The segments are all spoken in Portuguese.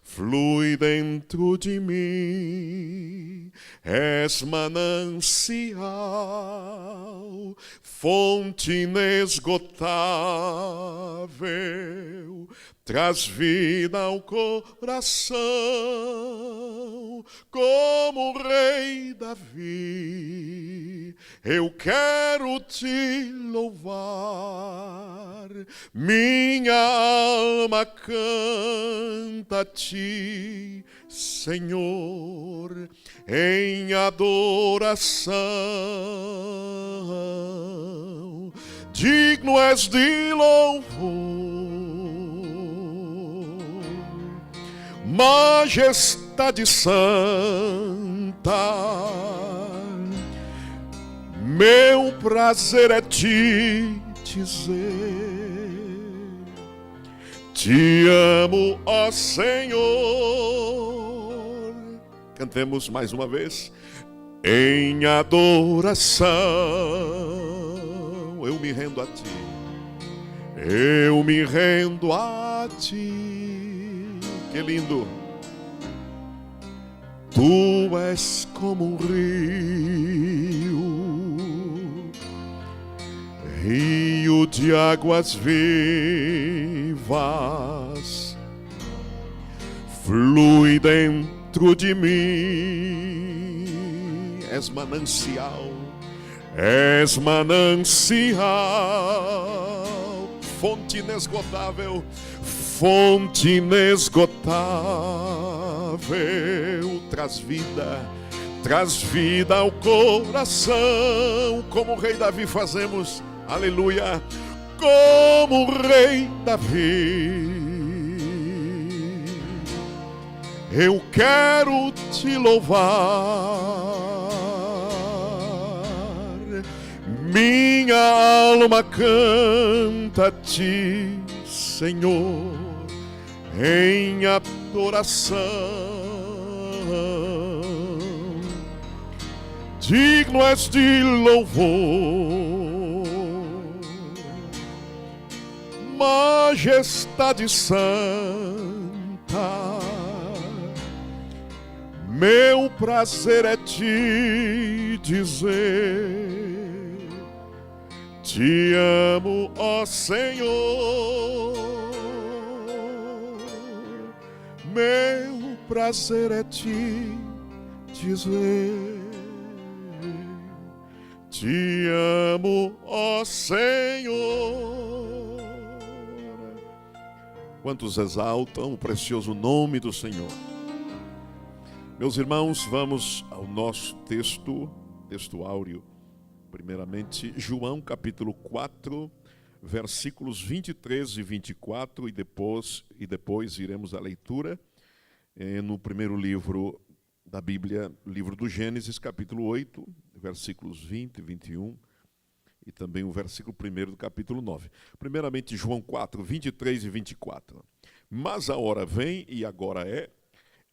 flui dentro de mim. És manancial, fonte inesgotável, traz vida ao coração, como o rei Davi. Eu quero te louvar, minha alma canta a ti, Senhor, em adoração. Digno és de louvor, majestade santa. Meu prazer é te dizer: te amo, ó Senhor. Cantemos mais uma vez. Em adoração eu me rendo a ti, eu me rendo a ti. Que lindo! Tu és como um rio de águas vivas, flui dentro de mim. És manancial, és manancial, fonte inesgotável, fonte inesgotável, traz vida ao coração, como o rei Davi fazemos, aleluia, como o rei Davi. Eu quero te louvar, minha alma canta a ti, Senhor, em adoração. Digno és de louvor, majestade santa. Meu prazer é te dizer: te amo, ó Senhor. Meu prazer é te dizer: te amo, ó Senhor. Quantos exaltam o precioso nome do Senhor? Meus irmãos, vamos ao nosso texto áureo. Primeiramente, João capítulo 4, versículos 23 e 24, e depois iremos à leitura no primeiro livro da Bíblia, livro do Gênesis, capítulo 8, versículos 20 e 21, e também o versículo 1 do capítulo 9. Primeiramente, João 4, 23 e 24. Mas a hora vem, e agora é,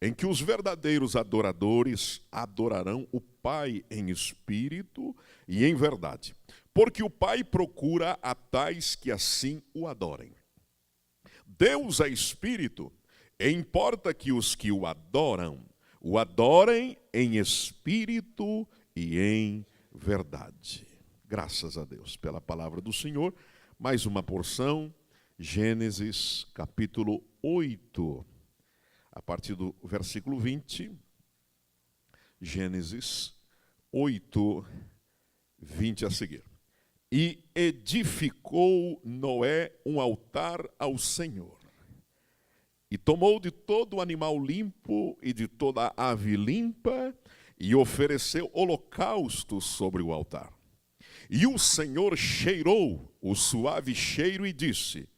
em que os verdadeiros adoradores adorarão o Pai em espírito e em verdade, porque o Pai procura a tais que assim o adorem. Deus é espírito, e importa que os que o adorem em espírito e em verdade. Graças a Deus pela palavra do Senhor. Mais uma porção, Gênesis capítulo 8. A partir do versículo 20, Gênesis 8, 20 a seguir. E edificou Noé um altar ao Senhor, e tomou de todo o animal limpo e de toda a ave limpa, e ofereceu holocausto sobre o altar. E o Senhor cheirou o suave cheiro e disse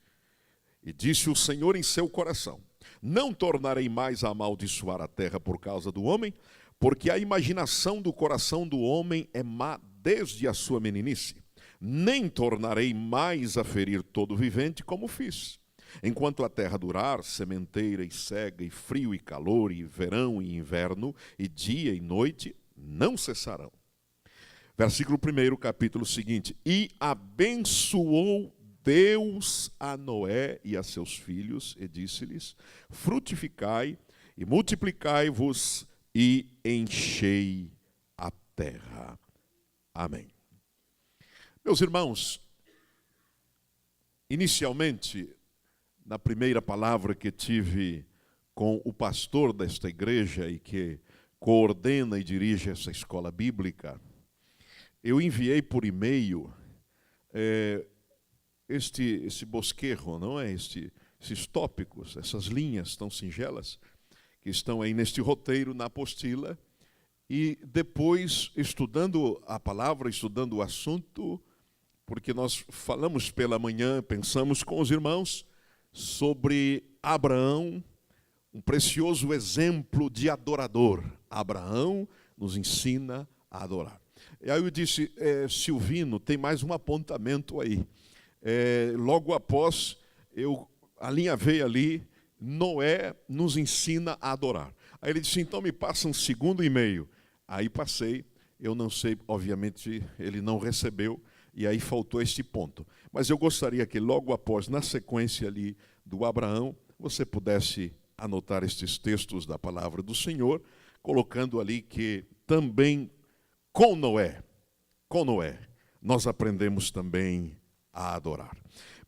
o Senhor em seu coração: não tornarei mais a amaldiçoar a terra por causa do homem, porque a imaginação do coração do homem é má desde a sua meninice. Nem tornarei mais a ferir todo vivente como fiz. Enquanto a terra durar, sementeira e cega, e frio e calor, e verão e inverno, e dia e noite, não cessarão. Versículo 1, capítulo seguinte. E abençoou Deus a Noé e a seus filhos, e disse-lhes: frutificai e multiplicai-vos e enchei a terra. Amém. Meus irmãos, inicialmente, na primeira palavra que tive com o pastor desta igreja e que coordena e dirige essa escola bíblica, eu enviei por e-mail esse bosquejo, não é? Esses tópicos, essas linhas tão singelas que estão aí neste roteiro, na apostila, e depois, estudando a palavra, estudando o assunto, porque nós falamos pela manhã, pensamos com os irmãos sobre Abraão, um precioso exemplo de adorador. Abraão nos ensina a adorar. E aí eu disse, Silvino, tem mais um apontamento aí. Logo após, eu alinhavei ali, Noé nos ensina a adorar. Aí ele disse, então me passa um segundo e-mail. Aí passei, eu não sei, obviamente ele não recebeu, e aí faltou este ponto. Mas eu gostaria que logo após, na sequência ali do Abraão, você pudesse anotar estes textos da palavra do Senhor, colocando ali que também com Noé, nós aprendemos também a adorar.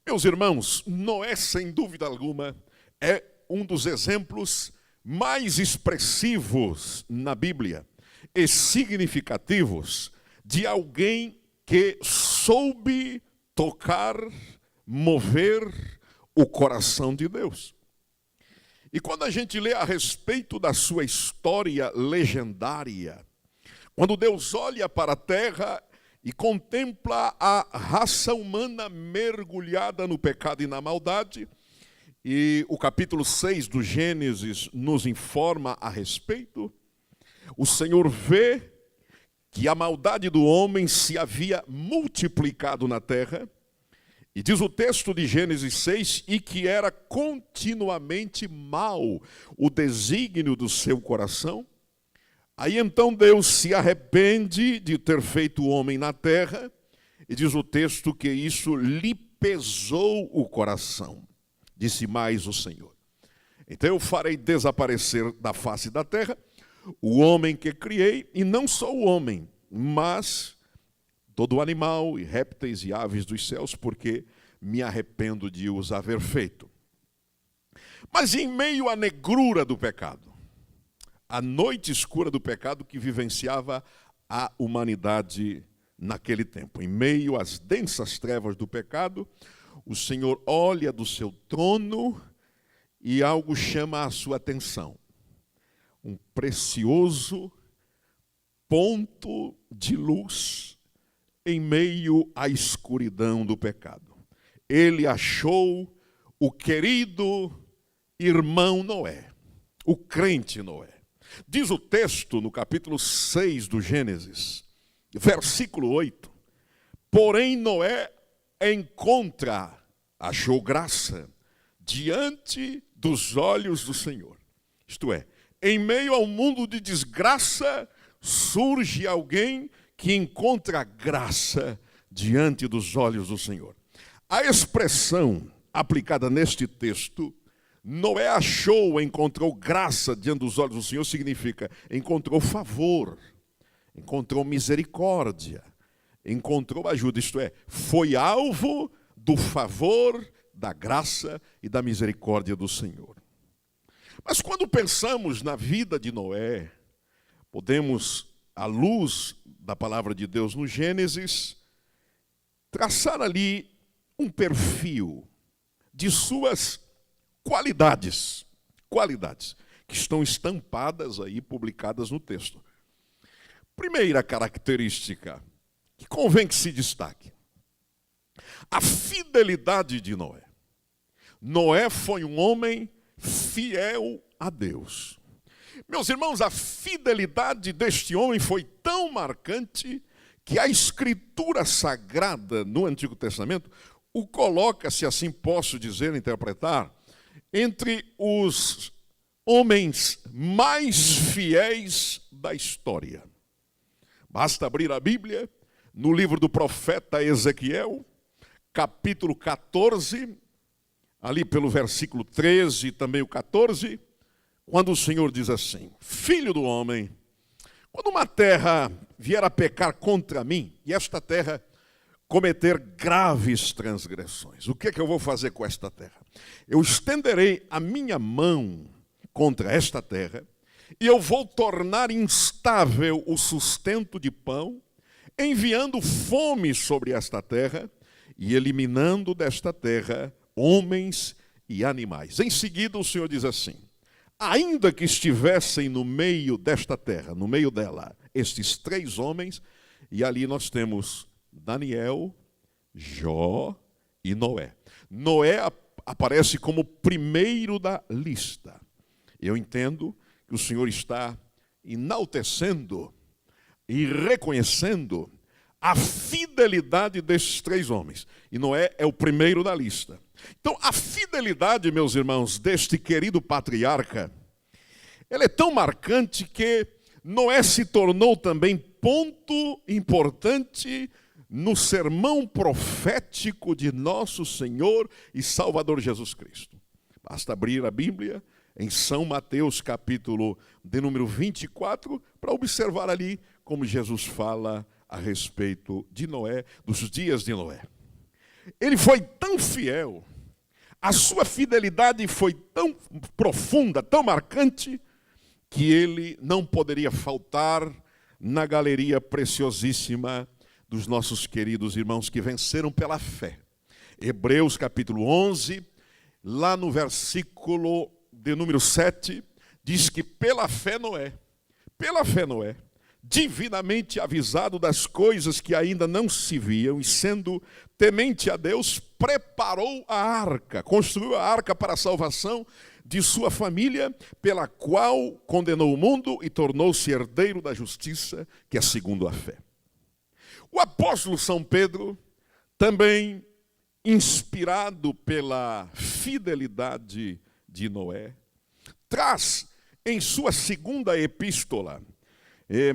Meus irmãos, Noé, sem dúvida alguma, é um dos exemplos mais expressivos na Bíblia e significativos de alguém que soube tocar, mover o coração de Deus. E quando a gente lê a respeito da sua história legendária, quando Deus olha para a terra e contempla a raça humana mergulhada no pecado e na maldade, e o capítulo 6 do Gênesis nos informa a respeito, o Senhor vê que a maldade do homem se havia multiplicado na terra, e diz o texto de Gênesis 6, e que era continuamente mau o desígnio do seu coração. Aí então Deus se arrepende de ter feito o homem na terra, e diz o texto que isso lhe pesou o coração. Disse mais o Senhor: então eu farei desaparecer da face da terra o homem que criei, e não só o homem, mas todo animal e répteis e aves dos céus, porque me arrependo de os haver feito. Mas em meio à negrura do pecado, a noite escura do pecado que vivenciava a humanidade naquele tempo, em meio às densas trevas do pecado, o Senhor olha do seu trono e algo chama a sua atenção. Um precioso ponto de luz em meio à escuridão do pecado. Ele achou o querido irmão Noé, o crente Noé. Diz o texto no capítulo 6 do Gênesis, versículo 8, porém Noé achou graça diante dos olhos do Senhor. Isto é, em meio ao mundo de desgraça, surge alguém que encontra graça diante dos olhos do Senhor. A expressão aplicada neste texto, Noé encontrou graça diante dos olhos do Senhor, significa encontrou favor, encontrou misericórdia, encontrou ajuda, isto é, foi alvo do favor, da graça e da misericórdia do Senhor. Mas quando pensamos na vida de Noé, podemos, à luz da palavra de Deus no Gênesis, traçar ali um perfil de suas qualidades que estão estampadas aí, publicadas no texto. Primeira característica que convém que se destaque: a fidelidade de Noé. Noé foi um homem fiel a Deus. Meus irmãos, a fidelidade deste homem foi tão marcante que a Escritura Sagrada no Antigo Testamento o coloca, se assim posso dizer, interpretar, entre os homens mais fiéis da história. Basta abrir a Bíblia, no livro do profeta Ezequiel, capítulo 14, ali pelo versículo 13 e também o 14, quando o Senhor diz assim: Filho do homem, quando uma terra vier a pecar contra mim, e esta terra cometer graves transgressões, o que é que eu vou fazer com esta terra? Eu estenderei a minha mão contra esta terra, e eu vou tornar instável o sustento de pão, enviando fome sobre esta terra, e eliminando desta terra homens e animais. Em seguida o Senhor diz assim: ainda que estivessem no meio desta terra, no meio dela, estes 3 homens, e ali nós temos Daniel, Jó e Noé. Noé aparece como o primeiro da lista. Eu entendo que o Senhor está enaltecendo e reconhecendo a fidelidade desses 3 homens. E Noé é o primeiro da lista. Então, a fidelidade, meus irmãos, deste querido patriarca, ela é tão marcante que Noé se tornou também ponto importante no sermão profético de nosso Senhor e Salvador Jesus Cristo. Basta abrir a Bíblia em São Mateus, capítulo de número 24, para observar ali como Jesus fala a respeito de Noé, dos dias de Noé. Ele foi tão fiel, a sua fidelidade foi tão profunda, tão marcante, que ele não poderia faltar na galeria preciosíssima dos nossos queridos irmãos que venceram pela fé. Hebreus capítulo 11, lá no versículo de número 7, diz que pela fé Noé, divinamente avisado das coisas que ainda não se viam, e sendo temente a Deus, preparou a arca, construiu a arca para a salvação de sua família, pela qual condenou o mundo e tornou-se herdeiro da justiça, que é segundo a fé. O apóstolo São Pedro, também inspirado pela fidelidade de Noé, traz em sua segunda epístola,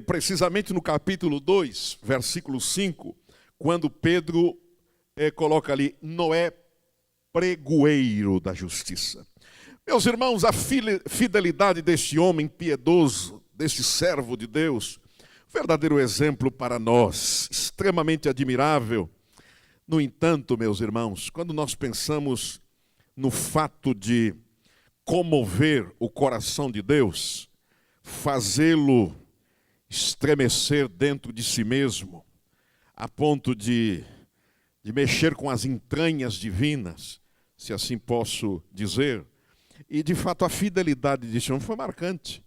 precisamente no capítulo 2, versículo 5, quando Pedro coloca ali, Noé, pregoeiro da justiça. Meus irmãos, a fidelidade deste homem piedoso, deste servo de Deus, verdadeiro exemplo para nós, extremamente admirável. No entanto, meus irmãos, quando nós pensamos no fato de comover o coração de Deus, fazê-lo estremecer dentro de si mesmo, a ponto de mexer com as entranhas divinas, se assim posso dizer. E de fato a fidelidade deste homem foi marcante,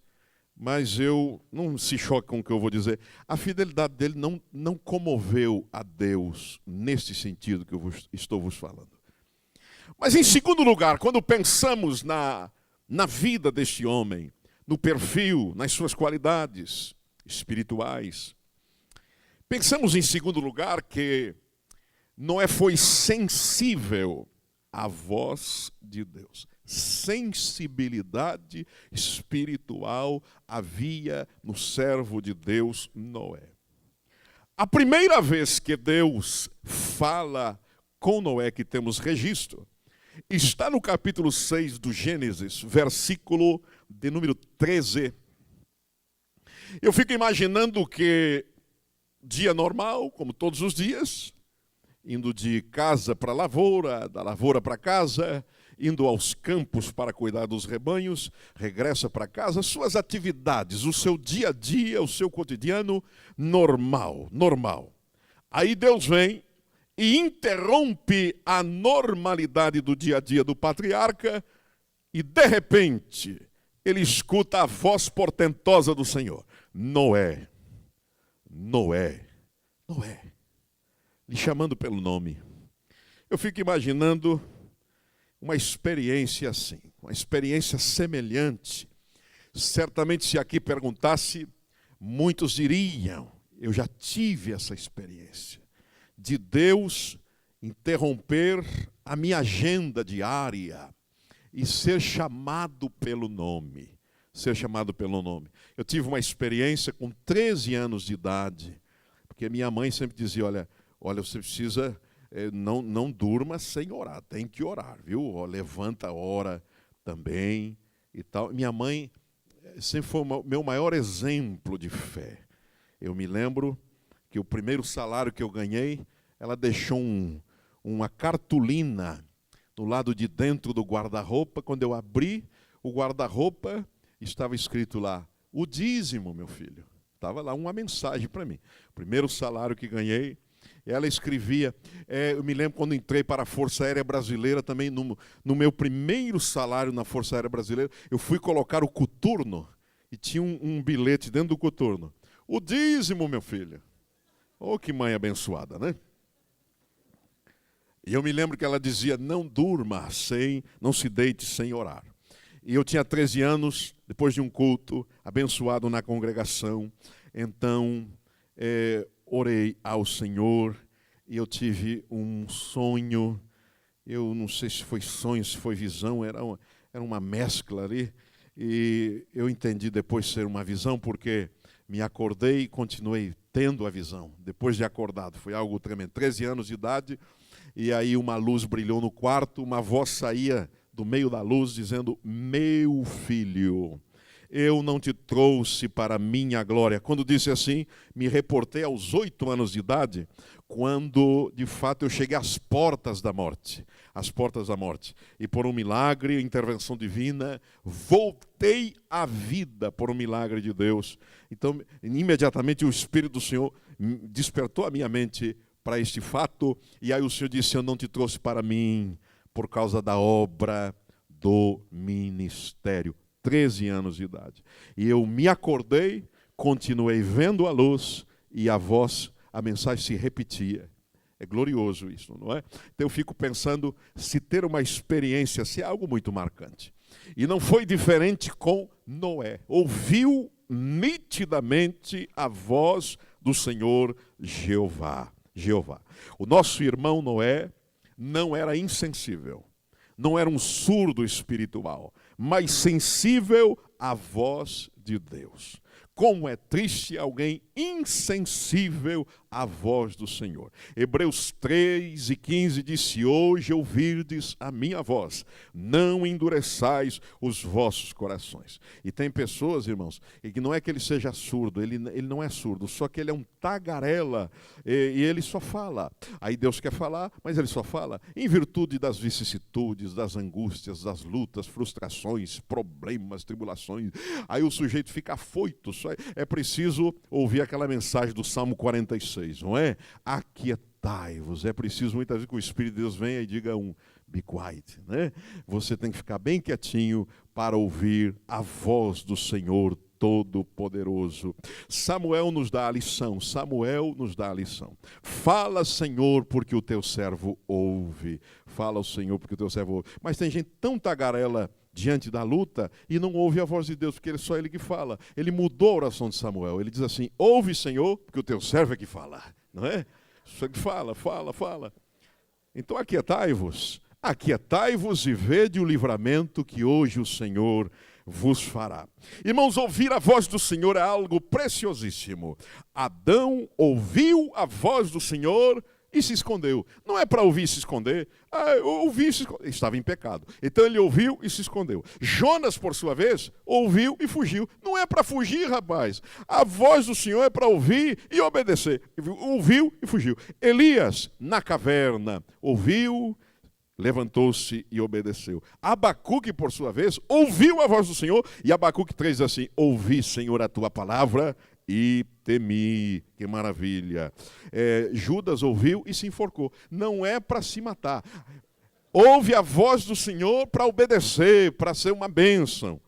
mas eu não se choque com o que eu vou dizer. A fidelidade dele não comoveu a Deus nesse sentido que eu estou vos falando. Mas em segundo lugar, quando pensamos na vida deste homem, no perfil, nas suas qualidades espirituais, pensamos em segundo lugar que Noé foi sensível à voz de Deus. Sensibilidade espiritual havia no servo de Deus Noé. A primeira vez que Deus fala com Noé, que temos registro, está no capítulo 6 do Gênesis, versículo de número 13. Eu fico imaginando que dia normal, como todos os dias, indo de casa para a lavoura, da lavoura para casa, indo aos campos para cuidar dos rebanhos, regressa para casa, suas atividades, o seu dia a dia, o seu cotidiano normal. Aí Deus vem e interrompe a normalidade do dia a dia do patriarca e, de repente, ele escuta a voz portentosa do Senhor. Noé, lhe chamando pelo nome. Eu fico imaginando uma experiência assim, uma experiência semelhante. Certamente, se aqui perguntasse, muitos diriam, eu já tive essa experiência, de Deus interromper a minha agenda diária e ser chamado pelo nome. Eu tive uma experiência com 13 anos de idade, porque minha mãe sempre dizia, olha, você precisa não durma sem orar, tem que orar, viu? Levanta, ora também e tal. Minha mãe sempre foi o meu maior exemplo de fé. Eu me lembro que o primeiro salário que eu ganhei, ela deixou uma cartolina no lado de dentro do guarda-roupa. Quando eu abri o guarda-roupa, estava escrito lá, o dízimo, meu filho. Estava lá uma mensagem para mim. Primeiro salário que ganhei, ela escrevia, eu me lembro quando entrei para a Força Aérea Brasileira, também no meu primeiro salário na Força Aérea Brasileira, eu fui colocar o coturno, e tinha um bilhete dentro do coturno. O dízimo, meu filho. Oh, que mãe abençoada, né? E eu me lembro que ela dizia, não durma não se deite sem orar. E eu tinha 13 anos, depois de um culto, abençoado na congregação. Então, orei ao Senhor e eu tive um sonho. Eu não sei se foi sonho, se foi visão, era uma mescla ali. E eu entendi depois ser uma visão, porque me acordei e continuei tendo a visão. Depois de acordado, foi algo tremendo. 13 anos de idade, e aí uma luz brilhou no quarto, uma voz saía do meio da luz dizendo, meu filho, eu não te trouxe para a minha glória. Quando disse assim, me reportei aos 8 anos de idade, quando de fato eu cheguei às portas da morte. Às portas da morte. E por um milagre, intervenção divina, voltei à vida por um milagre de Deus. Então, imediatamente o Espírito do Senhor despertou a minha mente para este fato. E aí o Senhor disse, eu não te trouxe para mim por causa da obra do ministério. 13 anos de idade. E eu me acordei, continuei vendo a luz e a mensagem se repetia. É glorioso isso, não é? Então eu fico pensando se ter uma experiência, se é algo muito marcante. E não foi diferente com Noé. Ouviu nitidamente a voz do Senhor Jeová. O nosso irmão Noé não era insensível, não era um surdo espiritual, mas sensível à voz de Deus. Como é triste alguém insensível à voz do Senhor. Hebreus 3:15 diz, se hoje ouvirdes a minha voz, não endureçais os vossos corações. E tem pessoas, irmãos, e que não é que ele seja surdo, ele não é surdo, só que ele é um tagarela, e ele só fala. Aí Deus quer falar, mas ele só fala em virtude das vicissitudes, das angústias, das lutas, frustrações, problemas, tribulações. Aí o sujeito fica afoito. É preciso ouvir aquela mensagem do Salmo 46, não é? Aquietai-vos. É preciso muitas vezes que o Espírito de Deus venha e diga be quiet, né? Você tem que ficar bem quietinho para ouvir a voz do Senhor Todo-Poderoso. Samuel nos dá a lição. Fala, Senhor, porque o teu servo ouve. Fala o Senhor, porque o teu servo ouve. Mas tem gente tão tagarela diante da luta e não ouve a voz de Deus, porque é só ele que fala. Ele mudou a oração de Samuel. Ele diz assim, ouve, Senhor, porque o teu servo é que fala. Não é? Só que fala. Então aquietai-vos e vede o livramento que hoje o Senhor vos fará. Irmãos, ouvir a voz do Senhor é algo preciosíssimo. Adão ouviu a voz do Senhor e se escondeu. Não é para ouvir e se esconder. Ouvi e se esconder. Estava em pecado. Então ele ouviu e se escondeu. Jonas, por sua vez, ouviu e fugiu. Não é para fugir, rapaz. A voz do Senhor é para ouvir e obedecer. Ouviu e fugiu. Elias, na caverna, ouviu, levantou-se e obedeceu. Abacuque, por sua vez, ouviu a voz do Senhor. E Abacuque 3 diz assim, ouvi, Senhor, a tua palavra e temi. Que maravilha. Judas ouviu e se enforcou. Não é para se matar. Ouve a voz do Senhor para obedecer, para ser uma bênção.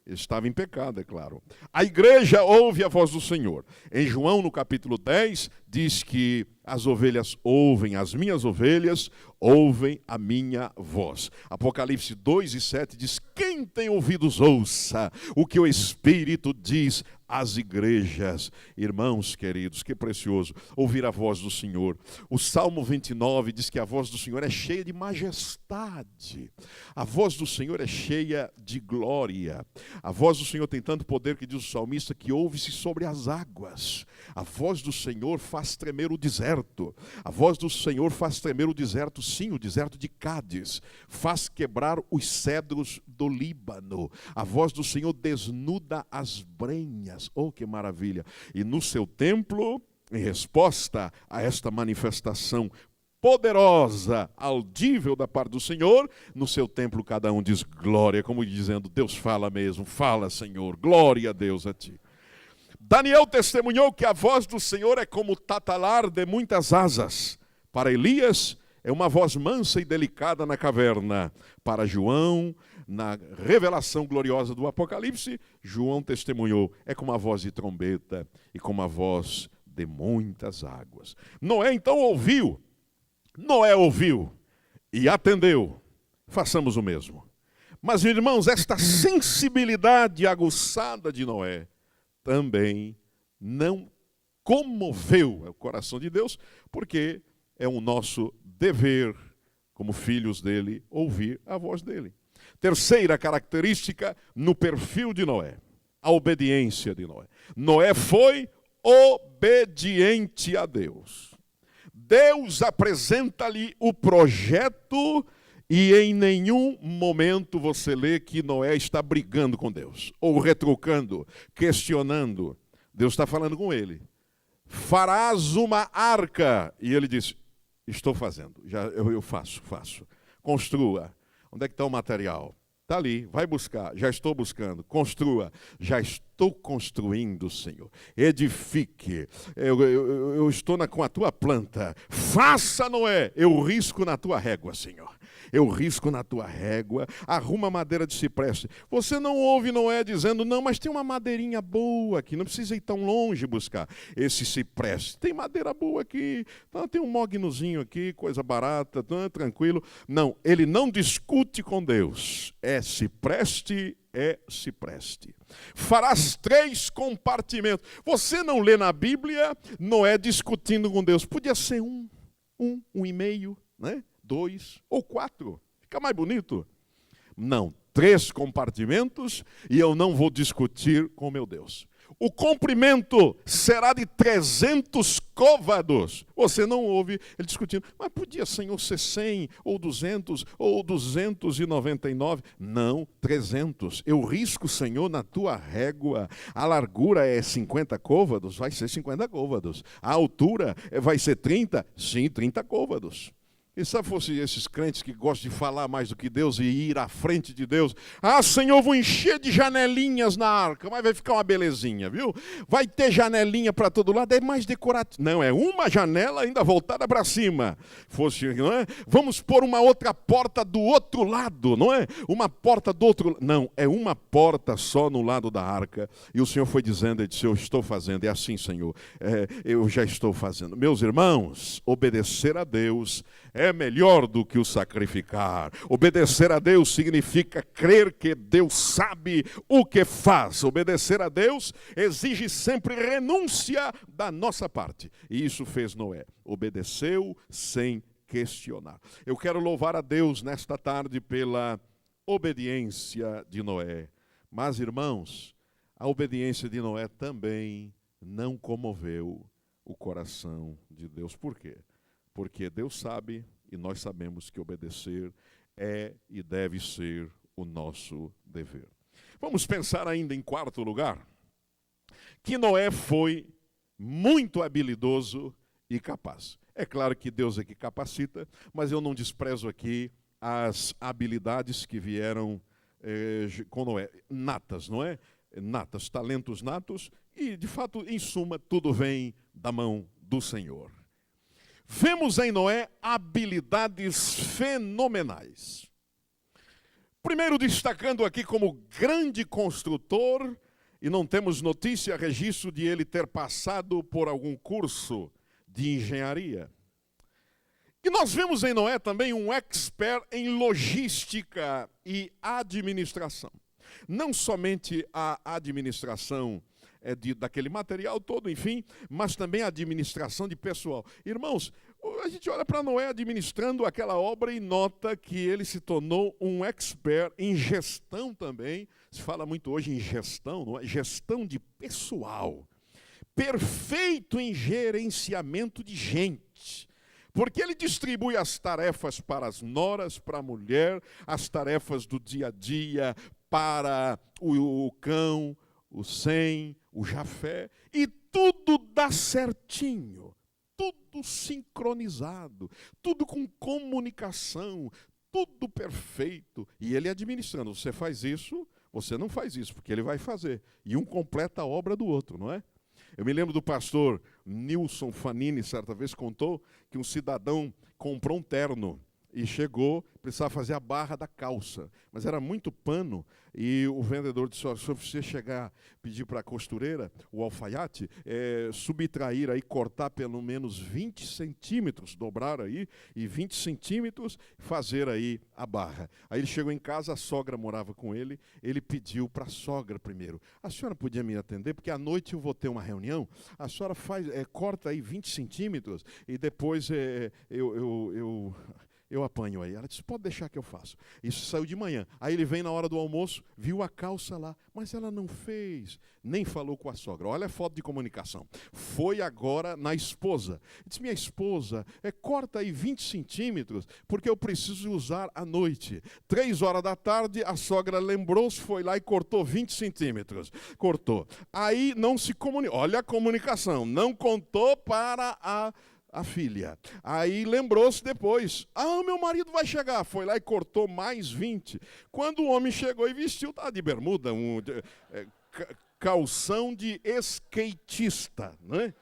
Estava em pecado, é claro. A igreja ouve a voz do Senhor. Em João, no capítulo 10, diz que as ovelhas ouvem, as minhas ovelhas ouvem a minha voz. Apocalipse 2:7 diz, quem tem ouvidos ouça o que o Espírito diz às igrejas. Irmãos queridos, que precioso ouvir a voz do Senhor. O Salmo 29 diz que a voz do Senhor é cheia de majestade. A voz do Senhor é cheia de glória. A voz do Senhor tem tanto poder que diz o salmista que ouve-se sobre as águas. A voz do Senhor faz faz tremer o deserto. A voz do Senhor faz tremer o deserto, sim, o deserto de Cádiz. Faz quebrar os cedros do Líbano. A voz do Senhor desnuda as brenhas. Oh, que maravilha! E no seu templo, em resposta a esta manifestação poderosa, audível da parte do Senhor, no seu templo cada um diz glória, como dizendo, Deus fala mesmo, fala Senhor, glória a Deus a ti. Daniel testemunhou que a voz do Senhor é como o tatalar de muitas asas. Para Elias, é uma voz mansa e delicada na caverna. Para João, na revelação gloriosa do Apocalipse, João testemunhou, é como a voz de trombeta e como a voz de muitas águas. Noé então ouviu. Noé ouviu e atendeu. Façamos o mesmo. Mas, irmãos, esta sensibilidade aguçada de Noé também não comoveu o coração de Deus, porque é o nosso dever, como filhos dele, ouvir a voz dele. Terceira característica no perfil de Noé, a obediência de Noé. Noé foi obediente a Deus. Deus apresenta-lhe o projeto e em nenhum momento você lê que Noé está brigando com Deus, ou retrucando, questionando. Deus está falando com ele. Farás uma arca. E ele disse, estou fazendo, eu faço. Construa. Onde é que está o material? Está ali, vai buscar, já estou buscando, construa, já estou construindo, Senhor. Edifique, eu estou com a tua planta. Faça, Noé, eu risco na tua régua, Senhor. Eu risco na tua régua, arruma madeira de cipreste. Você não ouve Noé dizendo, não, mas tem uma madeirinha boa aqui, não precisa ir tão longe buscar esse cipreste. Tem madeira boa aqui, tem um mognozinho aqui, coisa barata, tranquilo. Não, ele não discute com Deus. É cipreste. Farás 3 compartimentos. Você não lê na Bíblia Noé discutindo com Deus. Podia ser um e meio, né? 2 ou 4, fica mais bonito. Não, 3 compartimentos e eu não vou discutir com meu Deus. O comprimento será de 300 côvados. Você não ouve ele discutindo, mas podia, Senhor, ser 100 ou 200 ou 299. Não, 300. Eu risco, Senhor, na tua régua. A largura é 50 côvados, vai ser 50 côvados. A altura vai ser 30? Sim, 30 côvados. E se fosse esses crentes que gostam de falar mais do que Deus e ir à frente de Deus, Senhor, vou encher de janelinhas na arca, mas vai ficar uma belezinha, viu? Vai ter janelinha para todo lado, é mais decorativo. Não, é uma janela ainda voltada para cima. Não é? Vamos pôr uma outra porta do outro lado, não é? Uma porta do outro lado. Não, é uma porta só no lado da arca. E o Senhor foi dizendo, ele disse, eu estou fazendo. É assim, Senhor, eu já estou fazendo. Meus irmãos, obedecer a Deus é melhor do que o sacrificar. Obedecer a Deus significa crer que Deus sabe o que faz. Obedecer a Deus exige sempre renúncia da nossa parte. E isso fez Noé. Obedeceu sem questionar. Eu quero louvar a Deus nesta tarde pela obediência de Noé. Mas, irmãos, a obediência de Noé também não comoveu o coração de Deus. Por quê? Porque Deus sabe e nós sabemos que obedecer é e deve ser o nosso dever. Vamos pensar ainda em quarto lugar, que Noé foi muito habilidoso e capaz. É claro que Deus é que capacita, mas eu não desprezo aqui as habilidades que vieram com Noé, natas, não é? Natas, talentos natos, e de fato, em suma, tudo vem da mão do Senhor. Vemos em Noé habilidades fenomenais. Primeiro, destacando aqui como grande construtor, e não temos notícia, registro de ele ter passado por algum curso de engenharia. E nós vemos em Noé também um expert em logística e administração. Não somente a administração daquele material todo, enfim, mas também a administração de pessoal. Irmãos, a gente olha para Noé administrando aquela obra e nota que ele se tornou um expert em gestão também. Se fala muito hoje em gestão, não é? Gestão de pessoal. perfeito em gerenciamento de gente. Porque ele distribui as tarefas para as noras, para a mulher, as tarefas do dia a dia para o cão, o Sem, o Jafé, e tudo dá certinho, tudo sincronizado, tudo com comunicação, tudo perfeito. E ele administrando, você faz isso, você não faz isso, porque ele vai fazer. E um completa a obra do outro, não é? Eu me lembro do pastor Nilson Fanini, certa vez contou que um cidadão comprou um terno e chegou, precisava fazer a barra da calça, mas era muito pano, e o vendedor disse: se você chegar, pedir para a costureira, o alfaiate, subtrair aí, cortar pelo menos 20 centímetros, dobrar aí, e 20 centímetros, fazer aí a barra. Aí ele chegou em casa, a sogra morava com ele, ele pediu para a sogra primeiro: a senhora podia me atender, porque à noite eu vou ter uma reunião, a senhora faz, corta aí 20 centímetros, e depois eu apanho aí. Ela disse: pode deixar que eu faço. Isso saiu de manhã. Aí ele vem na hora do almoço, viu a calça lá, mas ela não fez, nem falou com a sogra. Olha a foto de comunicação. Foi agora na esposa. Disse: minha esposa, corta aí 20 centímetros, porque eu preciso usar à noite. 3 horas da tarde, a sogra lembrou-se, foi lá e cortou 20 centímetros. Cortou. Aí não se comunicou. Olha a comunicação. Não contou para a filha. Aí lembrou-se depois: meu marido vai chegar. Foi lá e cortou mais 20. Quando o homem chegou e vestiu, estava de bermuda, calção de skatista, né?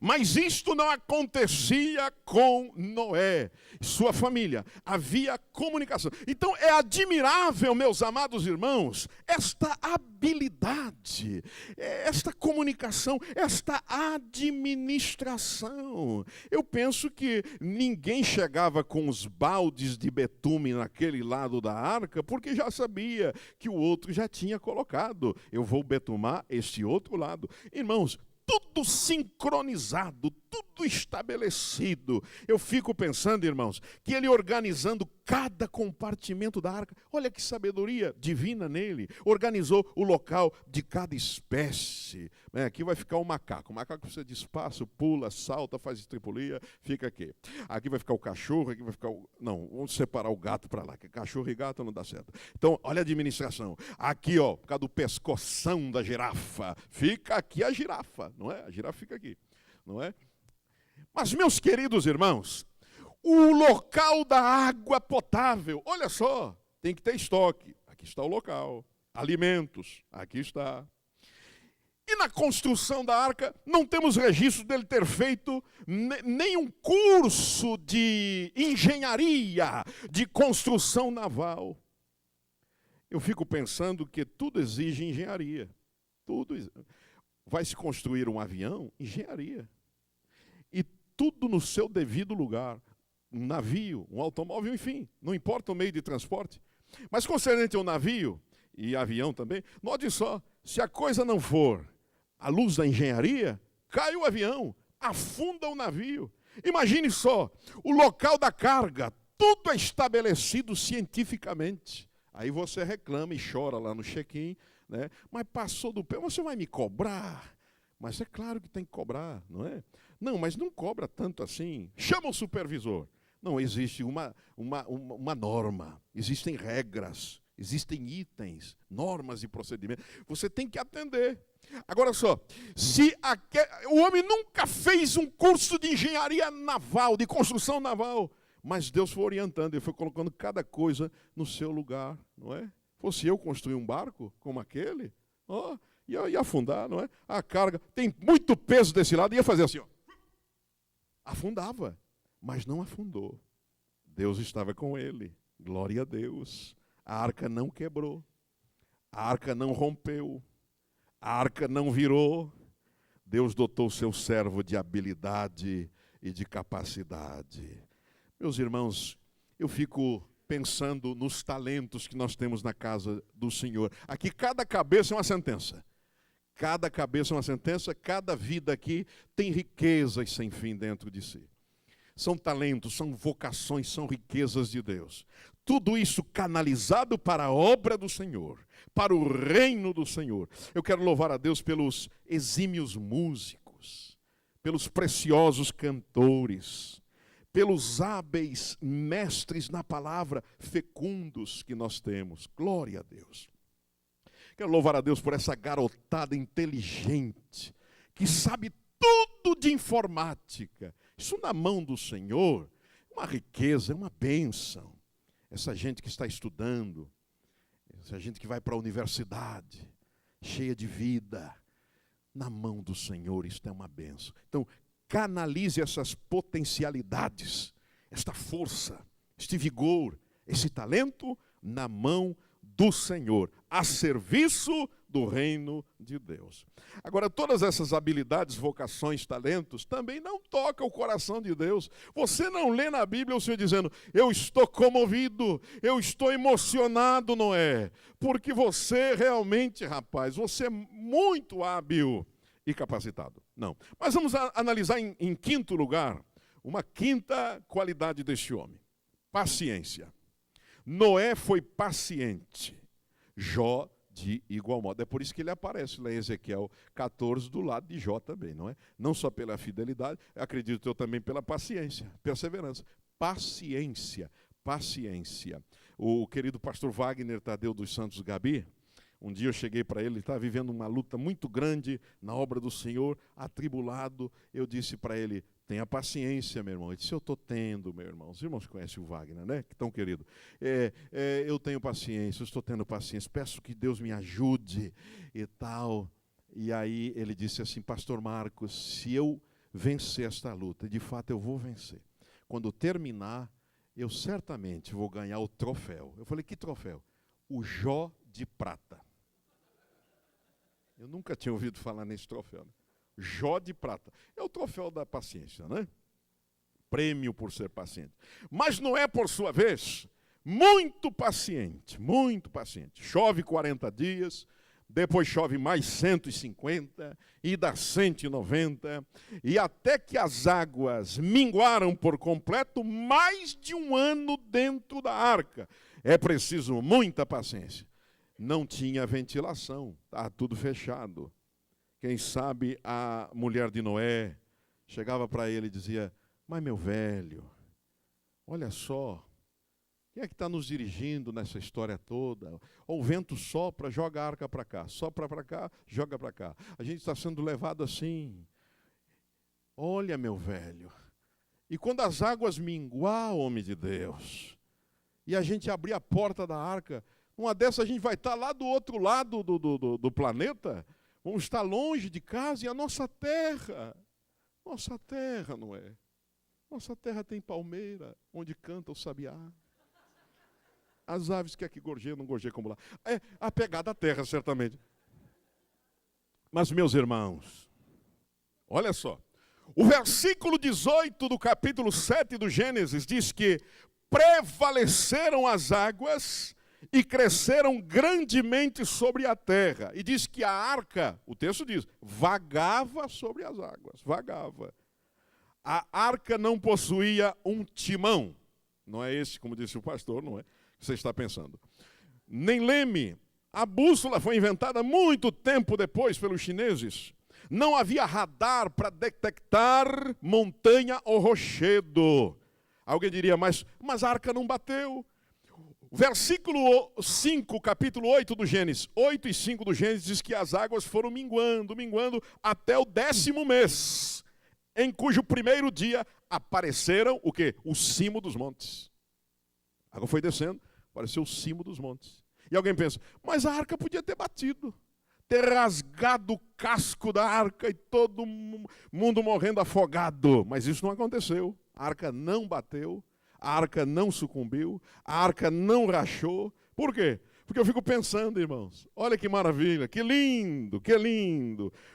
Mas isto não acontecia com Noé, sua família. Havia comunicação. Então é admirável, meus amados irmãos, esta habilidade, esta comunicação, esta administração. Eu penso que ninguém chegava com os baldes de betume naquele lado da arca, porque já sabia que o outro já tinha colocado. Eu vou betumar este outro lado. Irmãos, tudo sincronizado, tudo estabelecido. Eu fico pensando, irmãos, que ele organizando cada compartimento da arca, olha que sabedoria divina nele. Organizou o local de cada espécie. Aqui vai ficar o macaco precisa de espaço, pula, salta, faz estripulia, fica aqui. Aqui vai ficar o cachorro, aqui vai ficar o... Não, vamos separar o gato para lá, que cachorro e gato não dá certo. Então, olha a administração. Aqui, ó, por causa do pescoção da girafa, fica aqui a girafa, não é? A girafa fica aqui, não é? Mas, meus queridos irmãos, o local da água potável, olha só, tem que ter estoque. Aqui está o local. Alimentos, aqui está. E na construção da arca, não temos registro dele ter feito nenhum curso de engenharia, de construção naval. Eu fico pensando que tudo exige engenharia. Vai se construir um avião? Engenharia. E tudo no seu devido lugar. Um navio, um automóvel, enfim, não importa o meio de transporte. Mas concernente ao navio e avião também, note só, se a coisa não for à luz da engenharia, cai o avião, afunda o navio. Imagine só, o local da carga, tudo é estabelecido cientificamente. Aí você reclama e chora lá no check-in, né? Mas passou do pé, você vai me cobrar? Mas é claro que tem que cobrar, não é? Não, mas não cobra tanto assim. Chama o supervisor. Não, existe uma norma, existem regras, existem itens, normas e procedimentos. Você tem que atender. Agora só, se o homem nunca fez um curso de engenharia naval, de construção naval, mas Deus foi orientando, Ele foi colocando cada coisa no seu lugar, não é? Fosse eu construir um barco como aquele, ia afundar, não é? A carga tem muito peso desse lado, ia fazer assim, ó. Afundava. Mas não afundou. Deus estava com ele. Glória a Deus. A arca não quebrou. A arca não rompeu. A arca não virou. Deus dotou seu servo de habilidade e de capacidade. Meus irmãos, eu fico pensando nos talentos que nós temos na casa do Senhor. Aqui cada cabeça é uma sentença. Cada cabeça é uma sentença, cada vida aqui tem riquezas sem fim dentro de si. São talentos, são vocações, são riquezas de Deus. tudo isso canalizado para a obra do Senhor, para o reino do Senhor. Eu quero louvar a Deus pelos exímios músicos, pelos preciosos cantores, pelos hábeis mestres na palavra, fecundos que nós temos. Glória a Deus. Quero louvar a Deus por essa garotada inteligente, que sabe tudo de informática. Isso na mão do Senhor, uma riqueza, é uma bênção. Essa gente que está estudando, essa gente que vai para a universidade, cheia de vida, na mão do Senhor, isto é uma bênção. Então, canalize essas potencialidades, esta força, este vigor, esse talento na mão do Senhor, a serviço do reino de Deus. Agora, todas essas habilidades, vocações, talentos, também não tocam o coração de Deus. Você não lê na Bíblia o Senhor dizendo, eu estou comovido, eu estou emocionado, não é? Porque você realmente, rapaz, você é muito hábil e capacitado. Não. Mas vamos analisar em quinto lugar, uma quinta qualidade deste homem. Paciência. Noé foi paciente. Jó de igual modo. É por isso que ele aparece lá em Ezequiel 14 do lado de Jó também, não é? Não só pela fidelidade, acredito eu também pela paciência, perseverança. Paciência, paciência. O querido pastor Wagner Tadeu dos Santos Gabi, um dia eu cheguei para ele estava vivendo uma luta muito grande na obra do Senhor, atribulado. Eu disse para ele, tenha paciência, meu irmão. Ele disse, eu estou tendo, meu irmão. Os irmãos conhecem o Wagner, né? Que tão querido. Eu tenho paciência, eu estou tendo paciência. Peço que Deus me ajude e tal. E aí ele disse assim, pastor Marcos, se eu vencer esta luta, de fato eu vou vencer. Quando terminar, eu certamente vou ganhar o troféu. Eu falei, que troféu? O Jó de prata. Eu nunca tinha ouvido falar nesse troféu, né? Jó de prata. É o troféu da paciência, né? Prêmio por ser paciente. Mas Noé, por sua vez, muito paciente, muito paciente. Chove 40 dias, depois chove mais 150, e dá 190, e até que as águas minguaram por completo, mais de um ano dentro da arca. É preciso muita paciência. Não tinha ventilação, está tudo fechado. Quem sabe a mulher de Noé chegava para ele e dizia, mas meu velho, olha só, quem é que está nos dirigindo nessa história toda? O vento sopra, joga a arca para cá, sopra para cá, joga para cá. A gente está sendo levado assim. Olha, meu velho, e quando as águas minguar, homem de Deus, e a gente abrir a porta da arca, uma dessas a gente vai estar lá do outro lado do planeta, vamos estar longe de casa e a nossa terra não é? Nossa terra tem palmeira, onde canta o sabiá. As aves que aqui gorjeiam, não gorjeiam como lá. É a pegada da terra, certamente. Mas, meus irmãos, olha só. O versículo 18 do capítulo 7 do Gênesis diz que prevaleceram as águas e cresceram grandemente sobre a terra. E diz que a arca, o texto diz, vagava sobre as águas, vagava. A arca não possuía um timão. Não é esse, como disse o pastor, não é? Você está pensando. Nem leme. A bússola foi inventada muito tempo depois pelos chineses. Não havia radar para detectar montanha ou rochedo. Alguém diria, mas a arca não bateu. Versículo 5, capítulo 8 do Gênesis, 8 e 5 do Gênesis, diz que as águas foram minguando até o 10º mês, em cujo primeiro dia apareceram o quê? O cimo dos montes. A água foi descendo, apareceu o cimo dos montes. E alguém pensa, mas a arca podia ter batido, ter rasgado o casco da arca e todo mundo morrendo afogado. Mas isso não aconteceu. A arca não bateu. A arca não sucumbiu, a arca não rachou. Por quê? Porque eu fico pensando, irmãos, olha que maravilha, que lindo,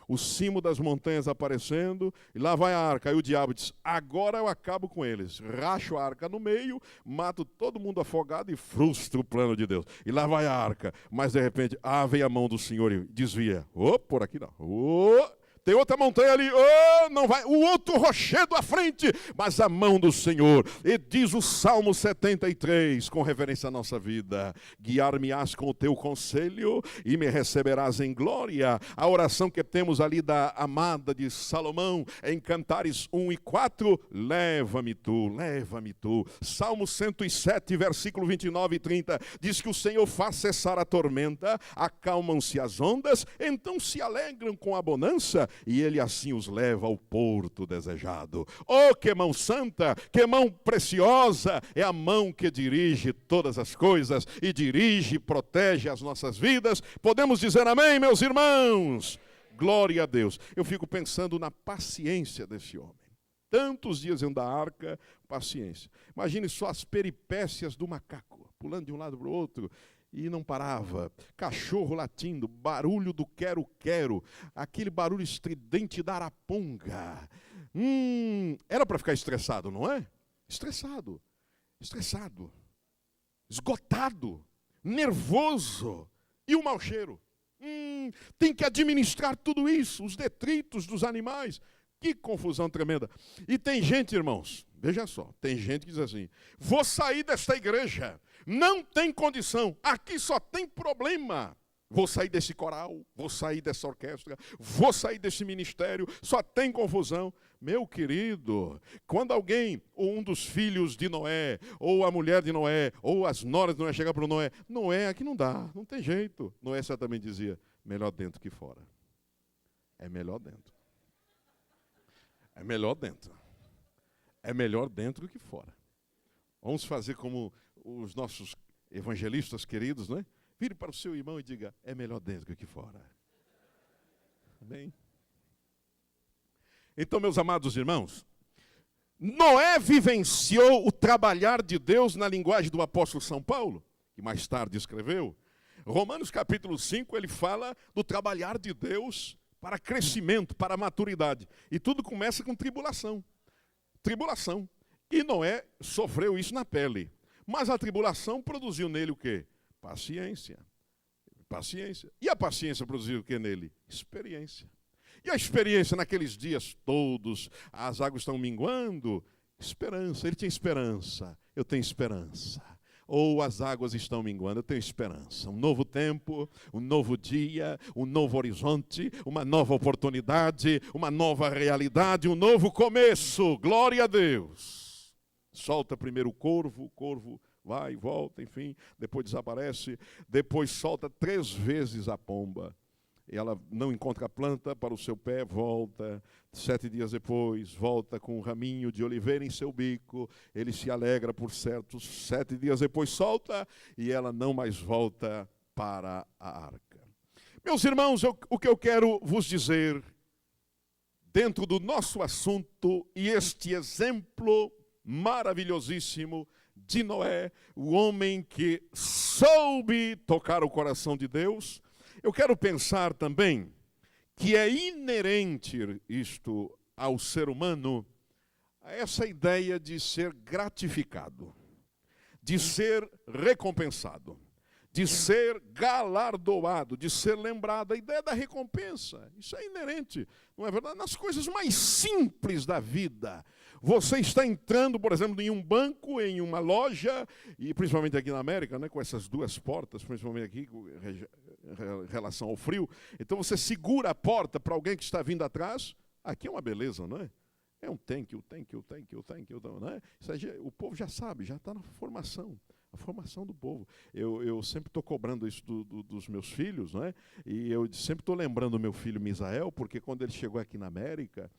o cimo das montanhas aparecendo, e lá vai a arca. Aí o diabo diz, agora eu acabo com eles. Racho a arca no meio, mato todo mundo afogado e frustro o plano de Deus. E lá vai a arca, mas de repente, vem a mão do Senhor e desvia. Por aqui não. tem outra montanha ali, oh, não vai, o outro rochedo à frente, mas a mão do Senhor. E diz o Salmo 73, com referência à nossa vida: guiar-me-ás com o teu conselho e me receberás em glória. A oração que temos ali da amada de Salomão, em Cantares 1:4, leva-me tu, leva-me tu. Salmo 107, versículo 29 e 30, diz que o Senhor faz cessar a tormenta, acalmam-se as ondas, então se alegram com a bonança, e ele assim os leva ao porto desejado. Oh, que mão santa, que mão preciosa, é a mão que dirige todas as coisas, e dirige e protege as nossas vidas. Podemos dizer amém, meus irmãos? Glória a Deus. Eu fico pensando na paciência desse homem. Tantos dias dentro da arca, paciência. Imagine só as peripécias do macaco, pulando de um lado para o outro, e não parava. Cachorro latindo, barulho do quero-quero, aquele barulho estridente da araponga. Era para ficar estressado, não é? Estressado, esgotado, nervoso, e o mau cheiro. Tem que administrar tudo isso, os detritos dos animais. Que confusão tremenda. E tem gente, irmãos, veja só, tem gente que diz assim: vou sair desta igreja, não tem condição, aqui só tem problema. Vou sair desse coral, vou sair dessa orquestra, vou sair desse ministério, só tem confusão. Meu querido, quando alguém, ou um dos filhos de Noé, ou a mulher de Noé, ou as noras de Noé chegar para o Noé, Noé, aqui não dá, não tem jeito. Noé certamente dizia: melhor dentro que fora. É melhor dentro. É melhor dentro. É melhor dentro que fora. Vamos fazer como os nossos evangelistas queridos, não é? Vire para o seu irmão e diga: é melhor dentro que fora. Amém? Então, meus amados irmãos, Noé vivenciou o trabalhar de Deus na linguagem do apóstolo São Paulo, que mais tarde escreveu. Romanos capítulo 5, ele fala do trabalhar de Deus para crescimento, para maturidade. E tudo começa com tribulação. Tribulação. E Noé sofreu isso na pele. Mas a tribulação produziu nele o quê? Paciência. Paciência. E a paciência produziu o que nele? Experiência. E a experiência naqueles dias todos, as águas estão minguando, esperança. Ele tinha esperança. Eu tenho esperança. Ou as águas estão minguando, eu tenho esperança. Um novo tempo, um novo dia, um novo horizonte, uma nova oportunidade, uma nova realidade, um novo começo. Glória a Deus. Solta primeiro o corvo vai, volta, enfim, depois desaparece. Depois solta 3 vezes a pomba. Ela não encontra a planta para o seu pé, volta. 7 dias depois, volta com um raminho de oliveira em seu bico. Ele se alegra por certos. 7 dias depois, solta e ela não mais volta para a arca. Meus irmãos, o que eu quero vos dizer, dentro do nosso assunto, e este exemplo maravilhosíssimo de Noé, o homem que soube tocar o coração de Deus, eu quero pensar também que é inerente isto ao ser humano, essa ideia de ser gratificado, de ser recompensado, de ser galardoado, de ser lembrado. A ideia da recompensa, isso é inerente, não é verdade? Nas coisas mais simples da vida. Você está entrando, por exemplo, em um banco, em uma loja, e principalmente aqui na América, né, com essas 2 portas, principalmente aqui, com relação ao frio. Então você segura a porta para alguém que está vindo atrás. Aqui é uma beleza, não é? É um thank you, não é? Isso aí, o povo já sabe, já está na formação. A formação do povo. Eu sempre estou cobrando isso dos meus filhos, não é? E eu sempre estou lembrando o meu filho Misael, porque quando ele chegou aqui na América,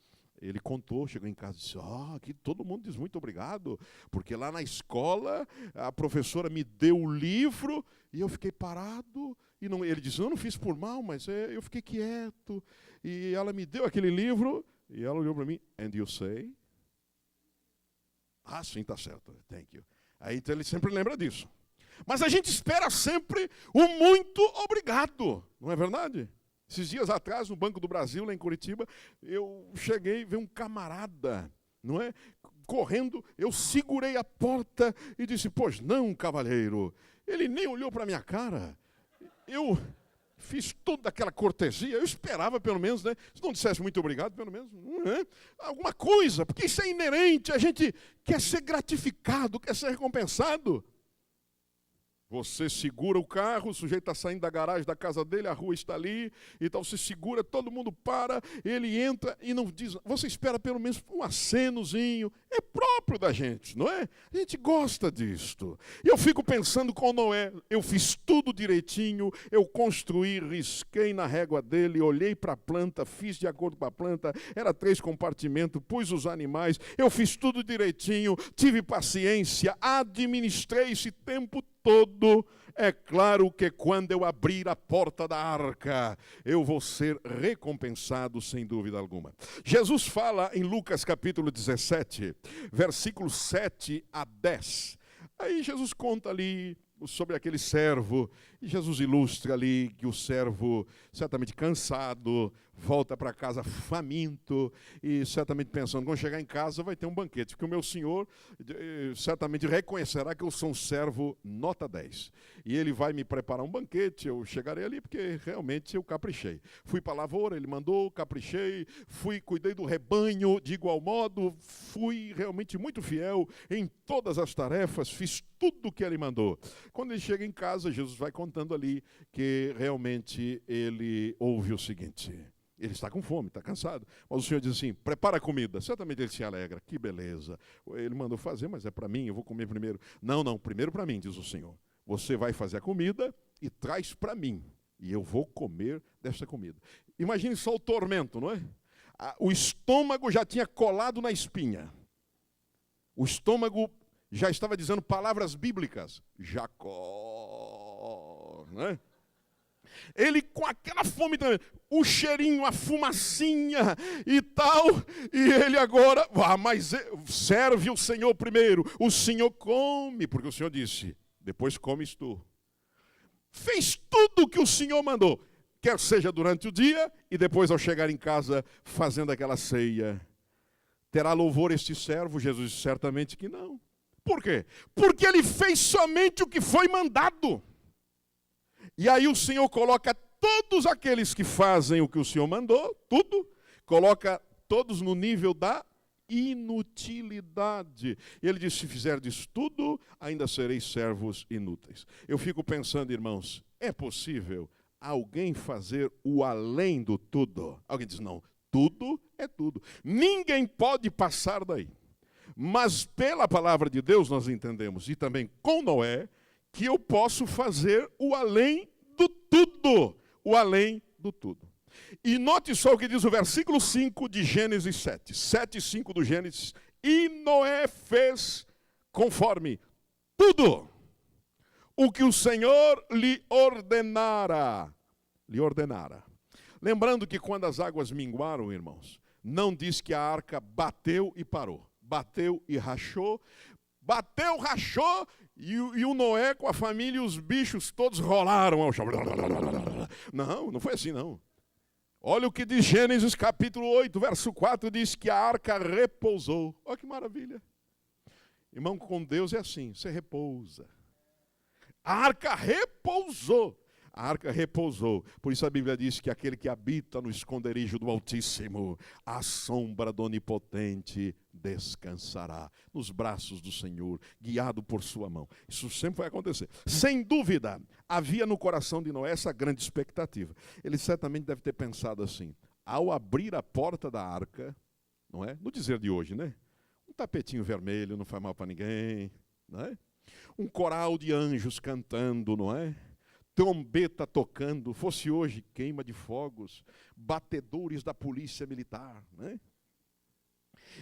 ele contou, chegou em casa e disse: aqui todo mundo diz muito obrigado, porque lá na escola a professora me deu o livro e eu fiquei parado. E não, ele disse: eu não fiz por mal, mas eu fiquei quieto. E ela me deu aquele livro e ela olhou para mim: and you say? Sim, está certo, thank you. Aí então ele sempre lembra disso. Mas a gente espera sempre o muito obrigado, não é verdade? Esses dias atrás, no Banco do Brasil, lá em Curitiba, eu cheguei e vi um camarada, não é? Correndo, eu segurei a porta e disse: pois não, cavalheiro. Ele nem olhou para a minha cara. Fiz toda aquela cortesia, eu esperava pelo menos, né? Se não dissesse muito obrigado, pelo menos, alguma coisa, porque isso é inerente, a gente quer ser gratificado, quer ser recompensado. Você segura o carro, o sujeito está saindo da garagem da casa dele, a rua está ali, então você segura, todo mundo para, ele entra e não diz, você espera pelo menos um acenozinho, é próprio da gente, não é? A gente gosta disto. E eu fico pensando com Noé, eu fiz tudo direitinho, eu construí, risquei na régua dele, olhei para a planta, fiz de acordo com a planta, era 3 compartimentos, pus os animais, eu fiz tudo direitinho, tive paciência, administrei esse tempo todo. É claro que quando eu abrir a porta da arca, eu vou ser recompensado sem dúvida alguma. Jesus fala em Lucas capítulo 17, versículos 7 a 10. Aí Jesus conta ali sobre aquele servo, e Jesus ilustra ali que o servo, certamente cansado, volta para casa faminto, e certamente pensando, quando chegar em casa vai ter um banquete, porque o meu senhor certamente reconhecerá que eu sou um servo nota 10. E ele vai me preparar um banquete, eu chegarei ali porque realmente eu caprichei. Fui para a lavoura, ele mandou, caprichei, cuidei do rebanho de igual modo, fui realmente muito fiel em todas as tarefas, fiz tudo o que ele mandou. Quando ele chega em casa, Jesus vai contando ali que realmente ele ouve o seguinte: ele está com fome, está cansado, mas o Senhor diz assim, prepara a comida. Certamente ele se alegra, que beleza, ele mandou fazer, mas é para mim, eu vou comer primeiro. Não, primeiro para mim, diz o Senhor. Você vai fazer a comida e traz para mim, e eu vou comer desta comida. Imagine só o tormento, não é? O estômago já tinha colado na espinha, o estômago já estava dizendo palavras bíblicas, Jacó, né? Ele com aquela fome também, o cheirinho, a fumacinha e tal, e ele agora, mas serve o Senhor primeiro, o Senhor come, porque o Senhor disse, depois comes tu. Fez tudo o que o Senhor mandou, quer seja durante o dia e depois ao chegar em casa fazendo aquela ceia. Terá louvor este servo? Jesus disse, certamente que não. Por quê? Porque ele fez somente o que foi mandado. E aí o Senhor coloca todos aqueles que fazem o que o Senhor mandou, tudo, coloca todos no nível da inutilidade. E ele diz, se fizerdes tudo, ainda sereis servos inúteis. Eu fico pensando, irmãos, é possível alguém fazer o além do tudo? Alguém diz, não, tudo é tudo. Ninguém pode passar daí. Mas pela palavra de Deus nós entendemos, e também com Noé, que eu posso fazer o além do tudo. O além do tudo. E note só o que diz o versículo 5 de Gênesis 7. 7 e 5 do Gênesis. E Noé fez conforme tudo o que o Senhor lhe ordenara. Lembrando que quando as águas minguaram, irmãos, não diz que a arca bateu e parou. Bateu e rachou, e o Noé com a família e os bichos todos rolaram ao chão. Não foi assim não. Olha o que diz Gênesis capítulo 8, verso 4, diz que a arca repousou. Olha que maravilha. Irmão, com Deus é assim, você repousa. A arca repousou. A arca repousou. Por isso a Bíblia diz que aquele que habita no esconderijo do Altíssimo, à sombra do Onipotente, descansará nos braços do Senhor, guiado por sua mão. Isso sempre vai acontecer. Sem dúvida, havia no coração de Noé essa grande expectativa. Ele certamente deve ter pensado assim, ao abrir a porta da arca, não é? No dizer de hoje, né? Um tapetinho vermelho não faz mal para ninguém, não é? Um coral de anjos cantando, não é? Trombeta tocando, fosse hoje queima de fogos, batedores da polícia militar, né?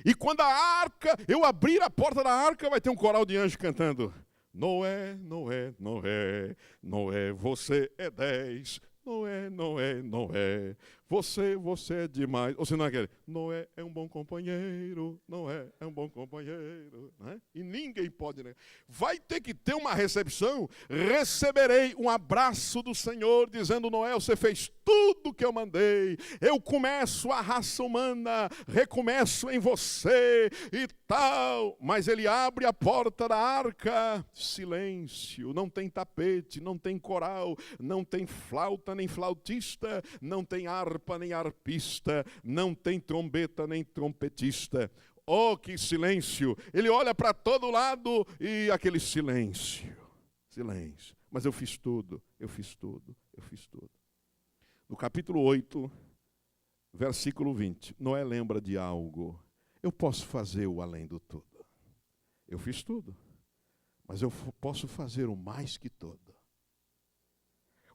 E quando a arca, eu abrir a porta da arca, vai ter um coral de anjos cantando, Noé, Noé, Noé, Noé, você é 10, Noé, Noé, Noé, Você é demais. Ou se não é aquele, Noé é um bom companheiro, Noé é um bom companheiro. Né? E ninguém pode negar. Vai ter que ter uma recepção. Receberei um abraço do Senhor, dizendo, Noé, você fez tudo que eu mandei. Eu começo a raça humana, recomeço em você e tal. Mas ele abre a porta da arca, silêncio, não tem tapete, não tem coral, não tem flauta nem flautista, não tem harpa nem harpista, não tem trombeta nem trompetista. Oh, que silêncio! Ele olha para todo lado e aquele silêncio. Silêncio. Mas eu fiz tudo, eu fiz tudo, eu fiz tudo. No capítulo 8, versículo 20, Noé lembra de algo. Eu posso fazer o além do tudo. Eu fiz tudo, mas eu posso fazer o mais que tudo.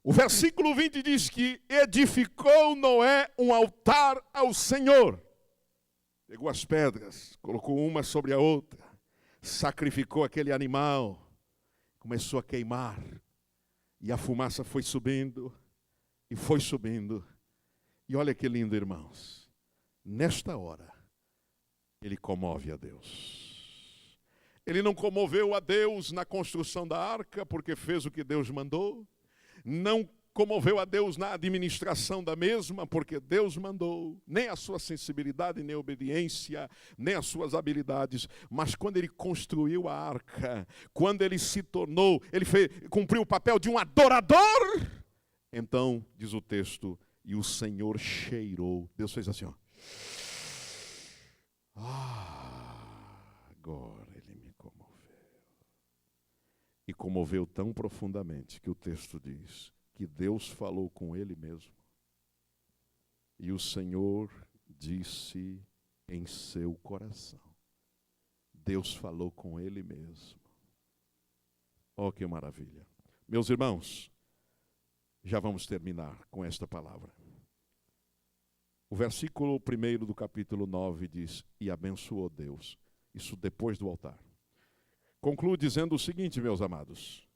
O versículo 20 diz que edificou Noé um altar ao Senhor. Pegou as pedras, colocou uma sobre a outra, sacrificou aquele animal, começou a queimar, e a fumaça foi subindo, e foi subindo. E olha que lindo, irmãos. Nesta hora, ele comove a Deus. Ele não comoveu a Deus na construção da arca, porque fez o que Deus mandou. Não comoveu a Deus na administração da mesma, porque Deus mandou, nem a sua sensibilidade, nem a obediência, nem as suas habilidades, mas quando ele construiu a arca, quando ele se tornou, cumpriu o papel de um adorador, então, diz o texto, e o Senhor cheirou, Deus fez assim, ó. Agora ele me comoveu. E comoveu tão profundamente que o texto diz que Deus falou com ele mesmo. E o Senhor disse em seu coração. Deus falou com ele mesmo. Oh, que maravilha. Meus irmãos, já vamos terminar com esta palavra. O versículo 1 do capítulo 9 diz, e abençoou Deus. Isso depois do altar. Concluo dizendo o seguinte, meus amados.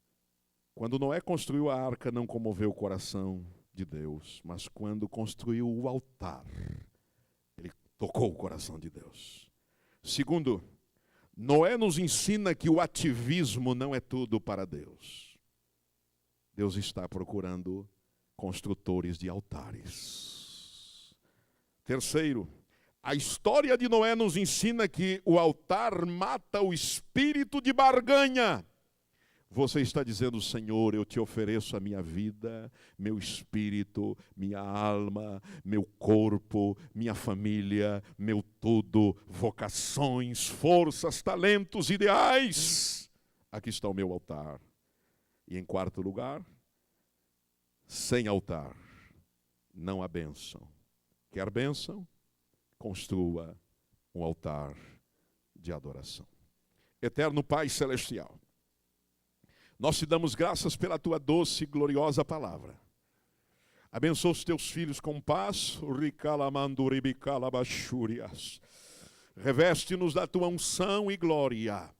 Quando Noé construiu a arca, não comoveu o coração de Deus, mas quando construiu o altar, ele tocou o coração de Deus. Segundo, Noé nos ensina que o ativismo não é tudo para Deus. Deus está procurando construtores de altares. Terceiro, a história de Noé nos ensina que o altar mata o espírito de barganha. Você está dizendo, Senhor, eu te ofereço a minha vida, meu espírito, minha alma, meu corpo, minha família, meu tudo, vocações, forças, talentos, ideais. Aqui está o meu altar. E em quarto lugar, sem altar, não há bênção. Quer bênção? Construa um altar de adoração. Eterno Pai Celestial, nós te damos graças pela tua doce e gloriosa palavra. Abençoa os teus filhos com paz. Reveste-nos da tua unção e glória.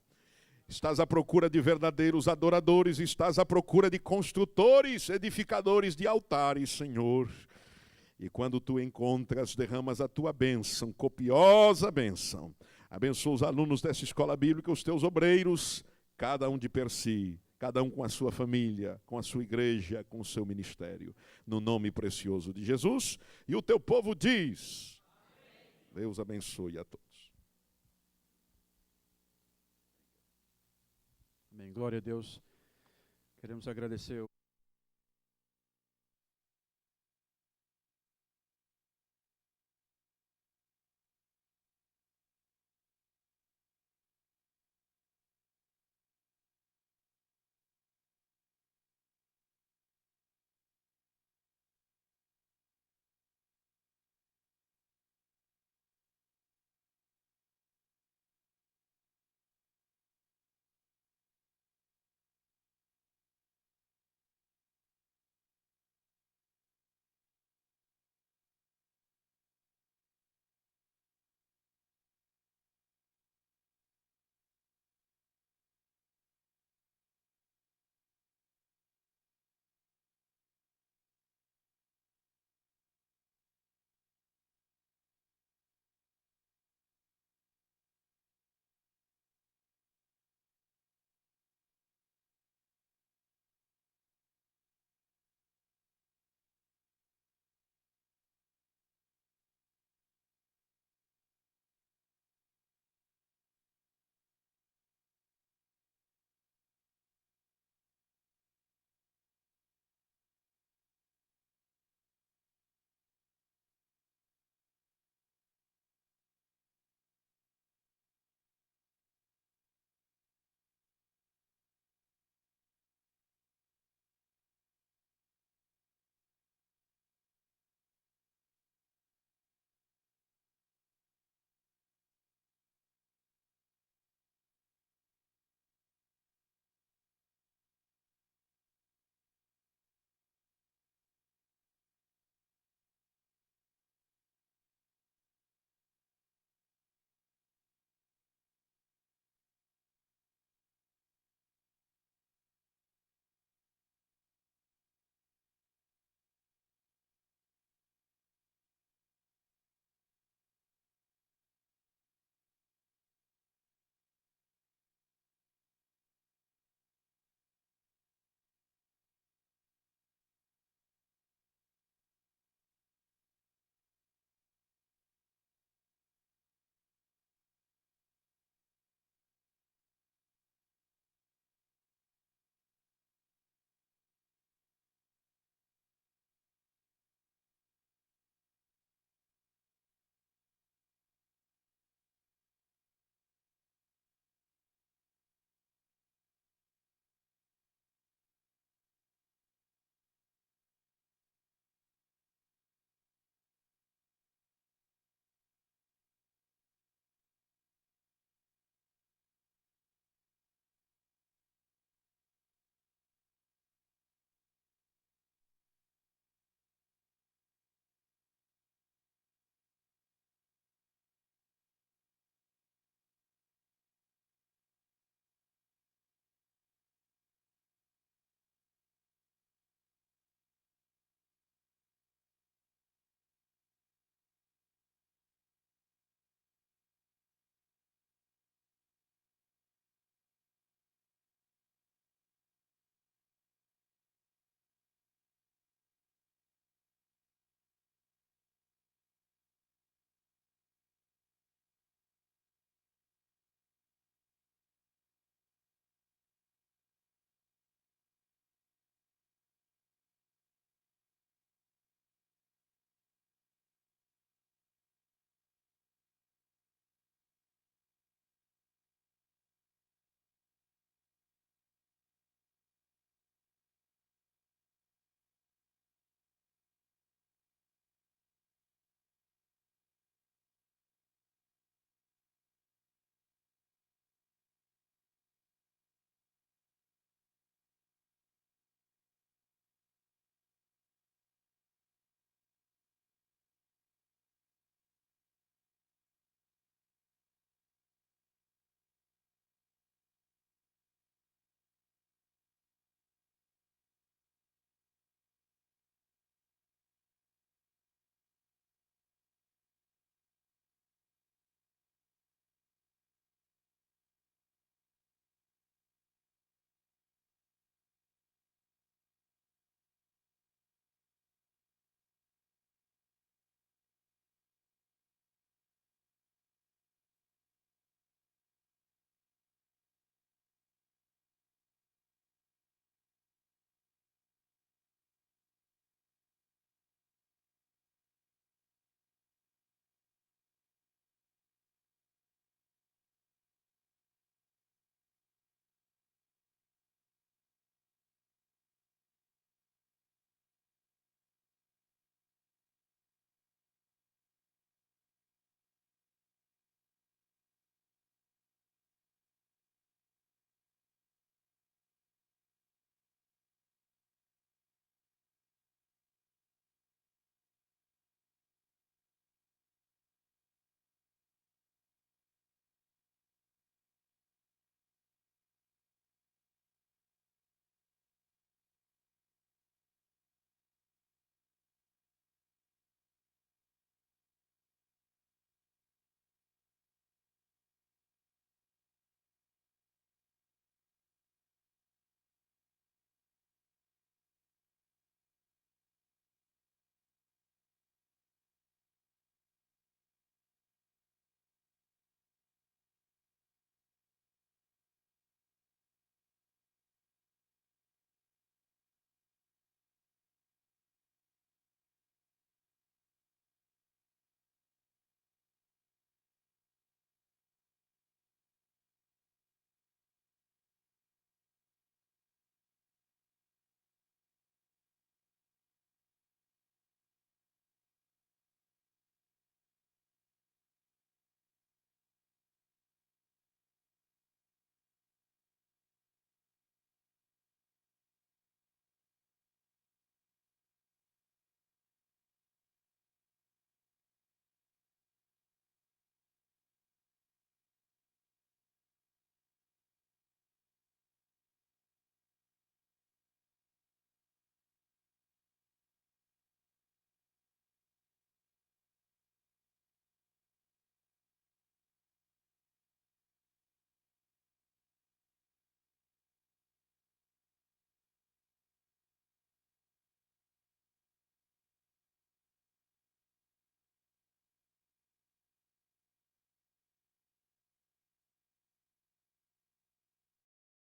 Estás à procura de verdadeiros adoradores, estás à procura de construtores, edificadores de altares, Senhor. E quando tu encontras, derramas a tua bênção, copiosa bênção. Abençoa os alunos dessa escola bíblica, os teus obreiros, cada um de per si, cada um com a sua família, com a sua igreja, com o seu ministério. No nome precioso de Jesus. E o teu povo diz, Deus abençoe a todos. Amém. Glória a Deus. Queremos agradecer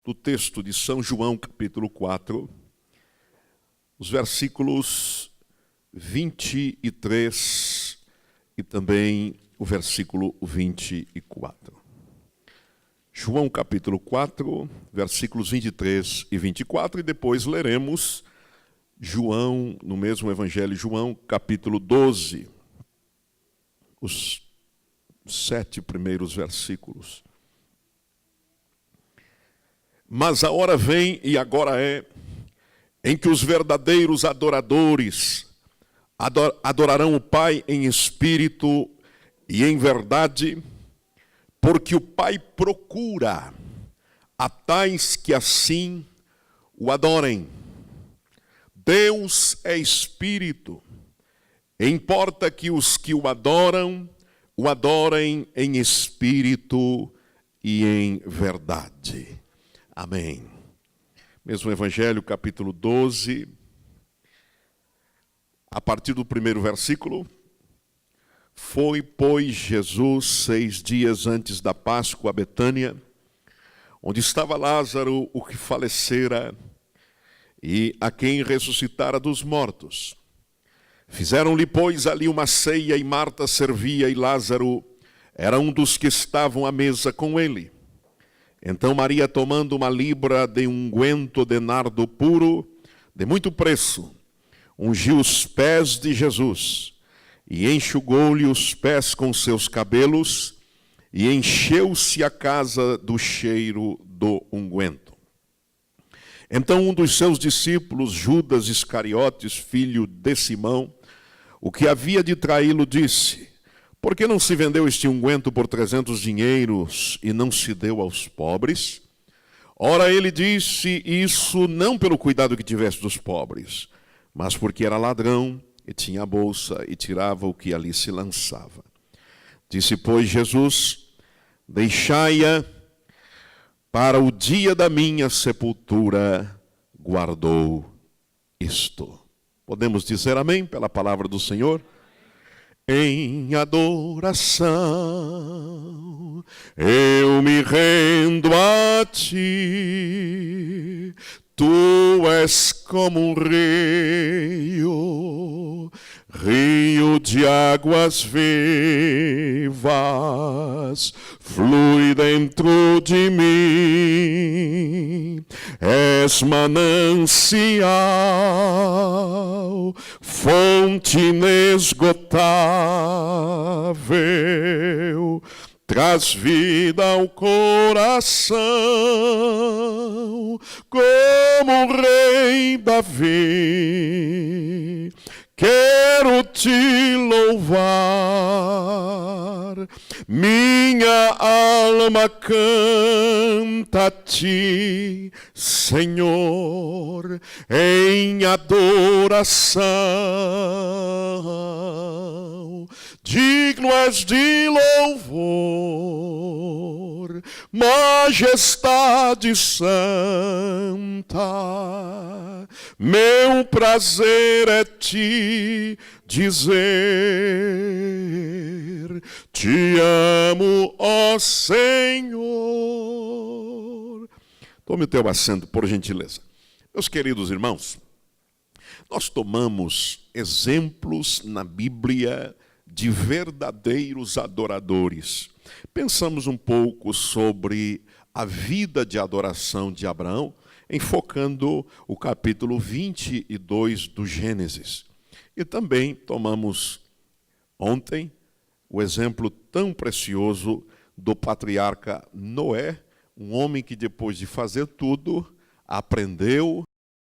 do texto de São João, capítulo 4, os versículos 23 e também o versículo 24. João, capítulo 4, versículos 23 e 24, e depois leremos João, no mesmo Evangelho, João, capítulo 12, os 7 primeiros versículos. Mas a hora vem, e agora é, em que os verdadeiros adoradores adorarão o Pai em espírito e em verdade, porque o Pai procura a tais que assim o adorem. Deus é espírito, e importa que os que o adorem em espírito e em verdade. Amém. Mesmo Evangelho, capítulo 12, a partir do primeiro versículo. Foi, pois, Jesus 6 dias antes da Páscoa a Betânia, onde estava Lázaro, o que falecera, e a quem ressuscitara dos mortos. Fizeram-lhe, pois, ali uma ceia, e Marta servia, e Lázaro era um dos que estavam à mesa com ele. Então Maria, tomando uma libra de unguento de nardo puro, de muito preço, ungiu os pés de Jesus, e enxugou-lhe os pés com seus cabelos, e encheu-se a casa do cheiro do unguento. Então um dos seus discípulos, Judas Iscariotes, filho de Simão, o que havia de traí-lo, disse: por que não se vendeu este unguento por 300 dinheiros e não se deu aos pobres? Ora, ele disse isso não pelo cuidado que tivesse dos pobres, mas porque era ladrão e tinha a bolsa e tirava o que ali se lançava. Disse, pois, Jesus: deixai-a, para o dia da minha sepultura guardou isto. Podemos dizer amém pela palavra do Senhor? Em adoração eu me rendo a ti. Tu és como um rio, rio de águas vivas, flui dentro de mim. És manancial, fonte inesgotável, traz vida ao coração, como o rei Davi. Quero te louvar, minha alma canta a ti, Senhor, em adoração. Digno és de louvor, majestade santa. Meu prazer é te dizer: te amo, ó Senhor. Tome o teu assento, por gentileza. Meus queridos irmãos, nós tomamos exemplos na Bíblia de verdadeiros adoradores. Pensamos um pouco sobre a vida de adoração de Abraão, enfocando o capítulo 22 do Gênesis. E também tomamos ontem o exemplo tão precioso do patriarca Noé, um homem que depois de fazer tudo, aprendeu